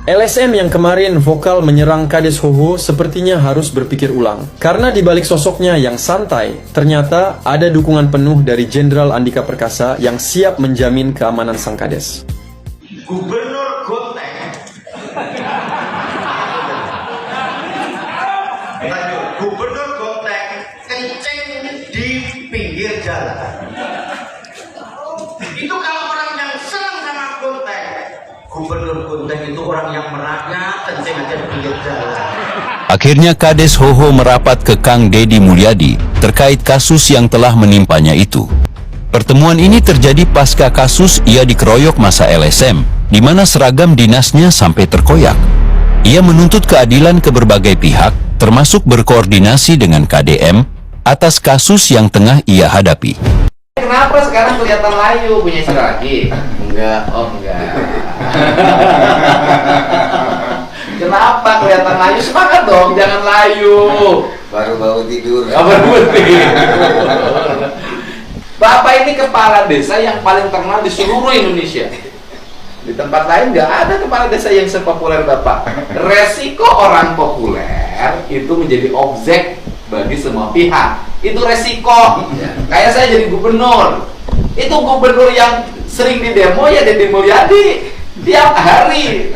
LSM yang kemarin vokal menyerang Kades Hoho sepertinya harus berpikir ulang. Karena di balik sosoknya yang santai, ternyata ada dukungan penuh dari Jenderal Andika Perkasa yang siap menjamin keamanan sang Kades. Gubernur Goteng. Lanjut, Gubernur Goteng kencing di pinggir jalan. Itu kalau orang yang senang sama Goteng. Gubernur Goteng itu orang yang merakyat, kencing aja di pinggir jalan. Akhirnya Kades Hoho merapat ke Kang Deddy Mulyadi terkait kasus yang telah menimpanya itu. Pertemuan ini terjadi pasca kasus ia dikeroyok masa LSM, di mana seragam dinasnya sampai terkoyak. Ia menuntut keadilan ke berbagai pihak, termasuk berkoordinasi dengan KDM, atas kasus yang tengah ia hadapi. Kenapa sekarang kelihatan layu? Punya istri lagi? Enggak, oh enggak. Kenapa kelihatan layu? Semangat dong, jangan layu. Baru tidur. Baru tidur. Bapak ini kepala desa yang paling terkenal di seluruh Indonesia. Di tempat lain nggak ada kepala desa yang sepopuler Bapak. Resiko orang populer itu menjadi objek bagi semua pihak. Itu resiko. Kayak saya jadi gubernur. Itu gubernur yang sering di demo ya Deddy Mulyadi. Tiap hari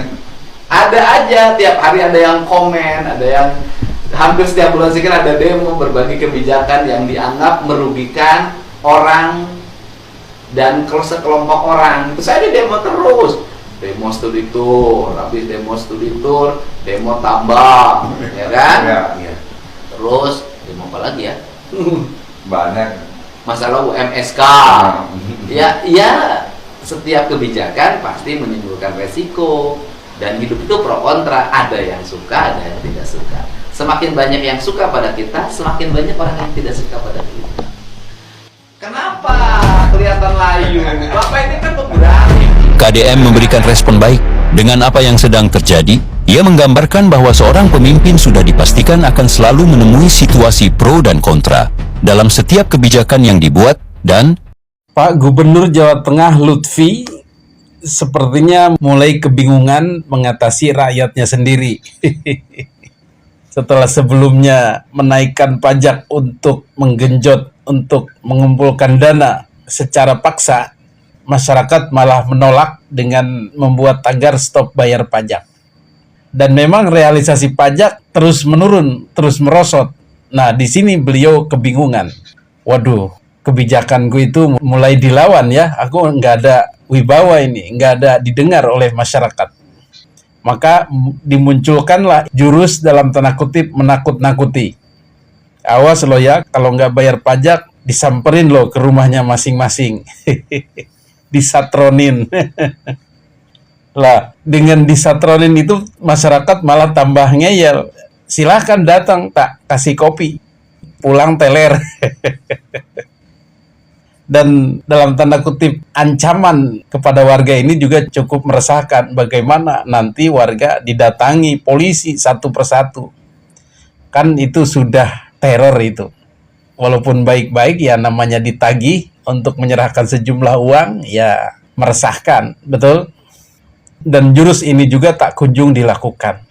ada aja, tiap hari ada yang komen, ada yang hampir setiap bulan sekali ada demo berbagi kebijakan yang dianggap merugikan orang dan sekelompok orang. Itu saya di demo terus, demo studi tour, habis demo studi tour, demo tambang, ya kan? Ya. Terus demo apa lagi ya? Banyak. Masalah UMSK. Ya, setiap kebijakan pasti menimbulkan resiko dan hidup itu pro kontra. Ada yang suka, ada yang tidak suka. Semakin banyak yang suka pada kita, semakin banyak orang yang tidak suka pada kita. Kenapa kelihatan layu? Bapak ini kan pemberani. KDM memberikan respon baik dengan apa yang sedang terjadi. Ia menggambarkan bahwa seorang pemimpin sudah dipastikan akan selalu menemui situasi pro dan kontra dalam setiap kebijakan yang dibuat dan Pak Gubernur Jawa Tengah Lutfi sepertinya mulai kebingungan mengatasi rakyatnya sendiri. Setelah sebelumnya menaikkan pajak untuk menggenjot, untuk mengumpulkan dana secara paksa, masyarakat malah menolak dengan membuat tagar stop bayar pajak. Dan memang realisasi pajak terus menurun, terus merosot. Nah, di sini beliau kebingungan. Waduh, kebijakanku itu mulai dilawan ya. Aku nggak ada wibawa ini, nggak ada didengar oleh masyarakat. Maka dimunculkanlah jurus dalam tanda kutip menakut-nakuti. Awas lo ya, kalau nggak bayar pajak, disamperin lo ke rumahnya masing-masing. Disatronin. Lah, dengan disatronin itu masyarakat malah tambah ngeyel. Silahkan datang, tak kasih kopi. Pulang teler. Dan dalam tanda kutip ancaman kepada warga ini juga cukup meresahkan. Bagaimana nanti warga didatangi polisi satu persatu. Kan itu sudah teror itu. Walaupun baik-baik ya namanya ditagih untuk menyerahkan sejumlah uang ya meresahkan. Betul? Dan jurus ini juga tak kunjung dilakukan.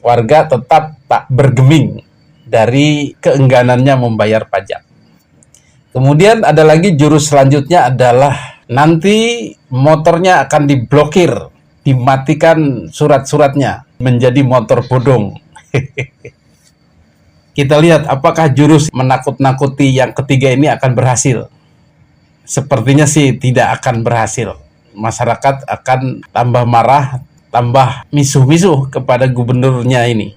Warga tetap tak bergeming dari keengganannya membayar pajak. Kemudian ada lagi jurus selanjutnya adalah nanti motornya akan diblokir, dimatikan surat-suratnya menjadi motor bodong. Kita lihat apakah jurus menakut-nakuti yang ketiga ini akan berhasil. Sepertinya sih tidak akan berhasil. Masyarakat akan tambah marah, tambah misuh-misuh kepada gubernurnya ini.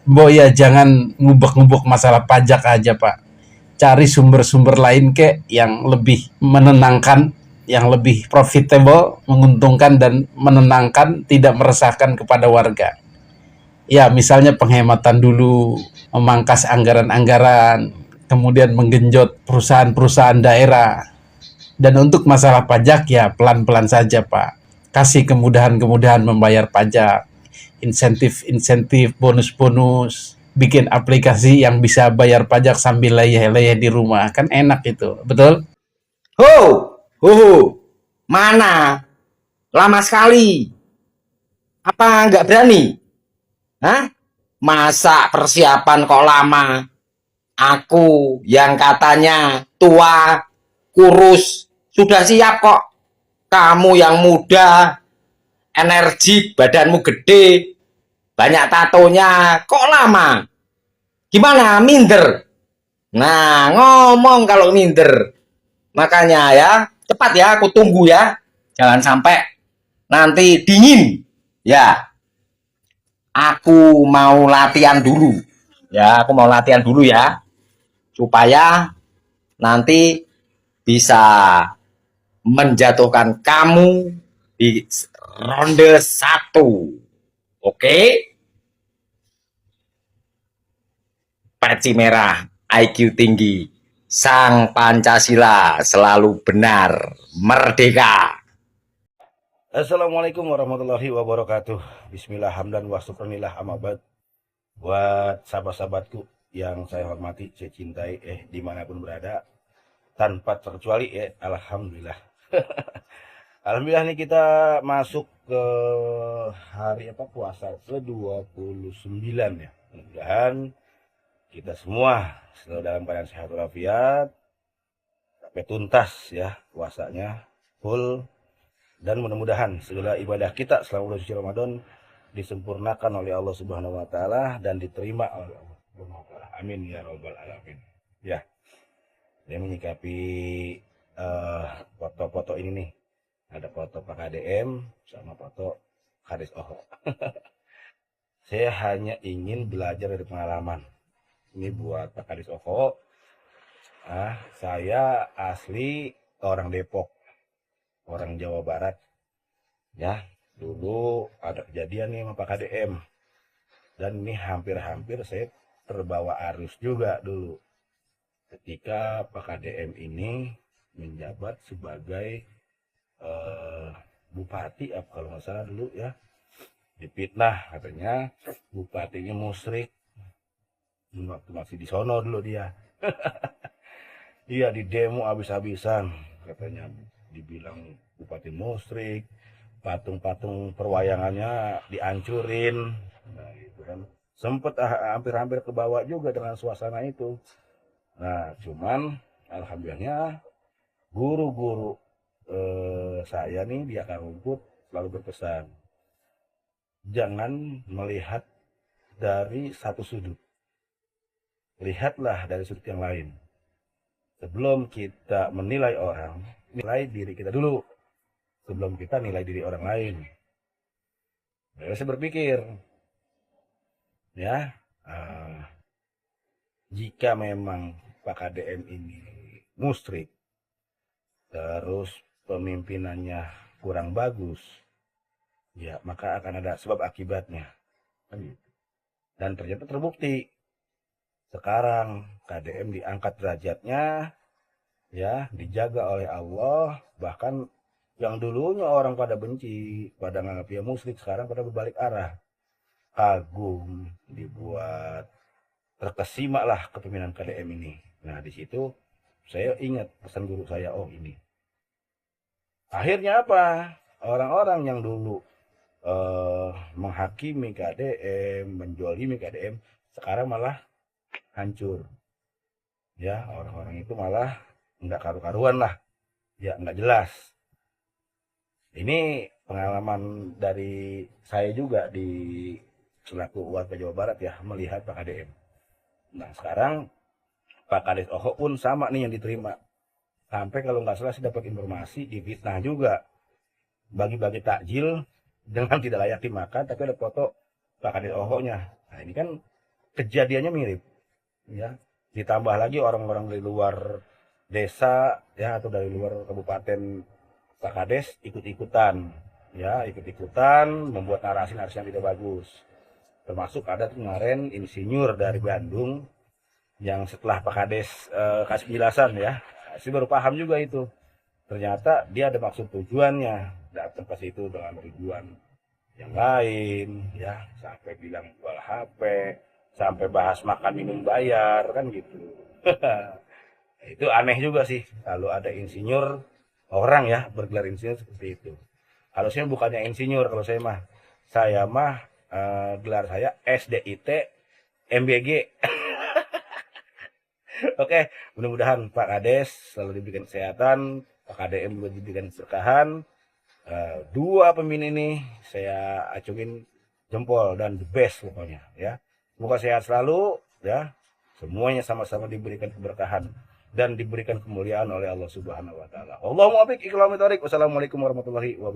Mbok ya jangan ngubek-ngubek masalah pajak aja Pak. Cari sumber-sumber lain yang lebih menenangkan, yang lebih profitable, menguntungkan dan menenangkan, tidak meresahkan kepada warga. Ya misalnya penghematan dulu, memangkas anggaran-anggaran, kemudian menggenjot perusahaan-perusahaan daerah. Dan untuk masalah pajak ya pelan-pelan saja Pak. Kasih kemudahan-kemudahan membayar pajak, insentif-insentif, bonus-bonus, bikin aplikasi yang bisa bayar pajak sambil leyeh-leyeh di rumah. Kan enak itu, betul? Ho, mana? Lama sekali. Apa nggak berani? Hah? Masa persiapan kok lama? Aku yang katanya tua, kurus, sudah siap kok. Kamu yang muda, energi, badanmu gede, banyak tatonya, kok lama? Gimana? Minder? Nah, ngomong kalau minder. Makanya ya, cepat ya, aku tunggu ya. Jangan sampai nanti dingin. Ya, aku mau latihan dulu. Ya, aku mau latihan dulu ya. Supaya nanti bisa menjatuhkan kamu di ronde 1. Oke? Peci merah, IQ tinggi. Sang Pancasila selalu benar, merdeka. Assalamualaikum warahmatullahi wabarakatuh. Bismillah hamdan wa syukranillah amma ba'd. Buat sahabat-sahabatku yang saya hormati, saya cintai, dimanapun berada, tanpa terkecuali alhamdulillah. Alhamdulillah nih kita masuk ke hari puasa ke-29 ya. Mudah-mudahan kita semua selalu dalam keadaan sehat walafiat, sampai tuntas ya puasanya full, dan mudah-mudahan segala ibadah kita selama bulan suci Ramadan disempurnakan oleh Allah Subhanahu wa taala dan diterima oleh Allah Subhanahu wa taala. Amin ya rabbal alamin. Ya. Saya menyikapi foto-foto ini nih. Ada foto Pak KDM sama foto Kades Oho. Saya hanya ingin belajar dari pengalaman. Ini buat Pak Kades Oho. Saya asli orang Depok, orang Jawa Barat. Ya, dulu ada kejadian nih sama Pak KDM. Dan ini hampir-hampir saya terbawa arus juga dulu. Ketika Pak KDM ini menjabat sebagai bupati, kalau nggak salah dulu ya. Dipitnah katanya bupatinya musyrik. Waktu masih di sono dulu dia. Iya, di demo habis-habisan katanya, dibilang bupati musyrik, patung-patung perwayangannya dihancurin. Nah, itu kan sempet hampir-hampir kebawa juga dengan suasana itu. Nah, cuman alhamdulillahnya guru-guru saya nih di akar rumput selalu berpesan, jangan melihat dari satu sudut, lihatlah dari sudut yang lain. Sebelum kita menilai orang, nilai diri kita dulu sebelum kita nilai diri orang lain. Lalu saya berpikir, ya, jika memang Pak KDM ini musyrik, terus pemimpinannya kurang bagus, ya maka akan ada sebab akibatnya. Dan ternyata terbukti. Sekarang KDM diangkat derajatnya, ya, dijaga oleh Allah. Bahkan yang dulunya orang pada benci, pada nganggap dia musyrik, sekarang pada berbalik arah. Kagum, dibuat terkesima lah kepemimpinan KDM ini. Nah, di situ saya ingat pesan guru saya, oh ini. Akhirnya apa? Orang-orang yang dulu menghakimi KDM, menjolimi KDM, sekarang malah hancur. Ya, orang-orang itu malah nggak karu-karuan lah. Ya, nggak jelas. Ini pengalaman dari saya juga di selaku warga Jawa Barat ya, melihat Pak KDM. Nah, sekarang Pak Kades Oho pun sama nih yang diterima. Sampai kalau nggak salah saya dapat informasi difitnah juga. Bagi-bagi takjil dengan tidak layak dimakan, tapi ada foto Pak Kades Oho-nya. Nah, ini kan kejadiannya mirip. Ya, ditambah lagi orang-orang dari luar desa ya atau dari luar kabupaten Pak Kades ikut-ikutan, ya, ikut-ikutan membuat narasi-narasi yang tidak bagus. Termasuk ada kemarin insinyur dari Bandung yang setelah Pak Kades kasih penjelasan ya, saya baru paham juga itu. Ternyata dia ada maksud tujuannya datang ke situ dengan tujuan yang lain, ya, sampai bilang jual HP, sampai bahas makan minum bayar kan gitu. Itu aneh juga sih kalau ada insinyur, orang ya bergelar insinyur seperti itu. Kalau saya bukannya insinyur, kalau saya mah Saya mah gelar saya SDIT MBG. Oke, mudah-mudahan Pak Kades selalu diberikan kesehatan, Pak KDM juga diberikan keberkahan. Dua pemimpin ini saya acungin jempol dan the best pokoknya ya. Semoga sehat selalu ya. Semuanya sama-sama diberikan keberkahan dan diberikan kemuliaan oleh Allah Subhanahu wa taala. Allahumma afiq iqlamit thariq. Wassalamualaikum warahmatullahi wabarakatuh.